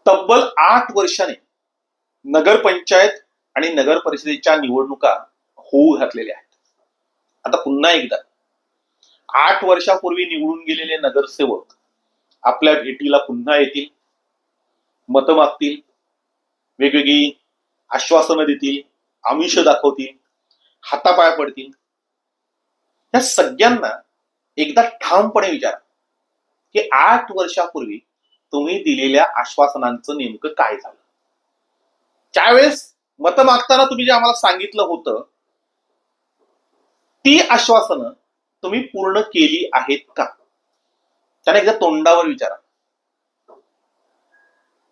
तब्बल 8 वर्षाने नगरपंचायत आणि नगर परिषदेच्या निवडणुका होऊ घातलेल्या आहेत. आता पुन्हा एकदा 8 वर्षापूर्वी निवडून गेलेले नगरसेवक आपल्या भेटीला पुन्हा येतील, मतं मागतील, वेगवेगळी आश्वासनं देतील, आमिष दाखवतील, हातापाया पडतील. या सगळ्यांना एकदा ठामपणे विचारा की 8 वर्षापूर्वी तुम्ही दिलेल्या आश्वासनांचं नेमकं काय झालं. त्यावेळेस मतं मागताना तुम्ही जे आम्हाला सांगितलं होतं ती आश्वासनं तुम्ही पूर्ण केली आहेत का, त्याने एकदा तोंडावर विचारा.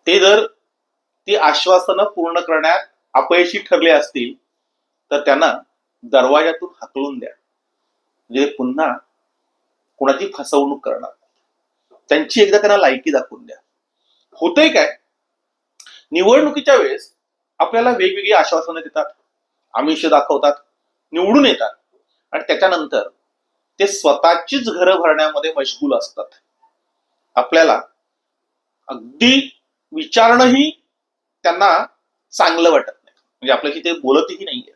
ते जर ती आश्वासनं पूर्ण करण्यात अपयशी ठरले असतील तर त्यांना दरवाजातून हाकलून द्या, म्हणजे पुन्हा कोणाची फसवणूक करणार. त्यांची एकदा त्यांना लायकी दाखवून द्या. होतंय काय, निवडणुकीच्या वेळेस आपल्याला वेगवेगळी आश्वासनं देतात, आमिष दाखवतात, निवडून येतात आणि त्याच्यानंतर ते स्वतःचीच घरं भरण्यामध्ये मशगूल असतात. आपल्याला अगदी विचारणंही त्यांना चांगलं वाटत नाही, म्हणजे आपल्याशी ते बोलतही नाहीये.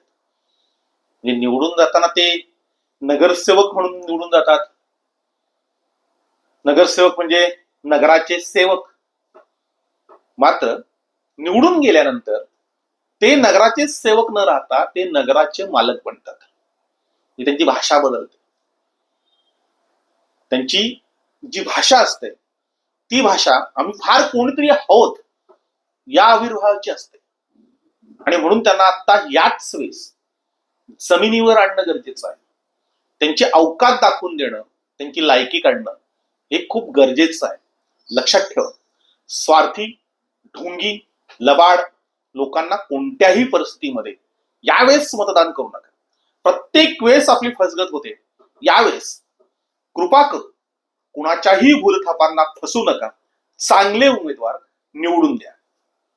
म्हणजे निवडून जाताना ते नगरसेवक म्हणून निवडून जातात. नगरसेवक म्हणजे नगराचे सेवक. मात्र निवडून गेल्यानंतर ते नगराचे सेवक न राहता ते नगराचे मालक बनतात. त्यांची भाषा बदलते. त्यांची जी भाषा असते ती भाषा आम्ही फार कोणीतरी आहोत या आविर्भावाची असते आणि म्हणून त्यांना आता याच वेळेस जमिनीवर आणणं गरजेचं आहे. त्यांची अवकात दाखवून देणं, त्यांची लायकी काढणं हे खूप गरजेचं आहे. लक्षात ठेवा, स्वार्थी, ढोंगी, लबाड लोकांना कोणत्याही परिस्थितीमध्ये यावेळेस मतदान करू नका. प्रत्येक वेळेस आपली फसगत होते. यावेळेस कृपा करून कुणाच्याही भूलथापांना फसू नका. चांगले उमेदवार निवडून द्या.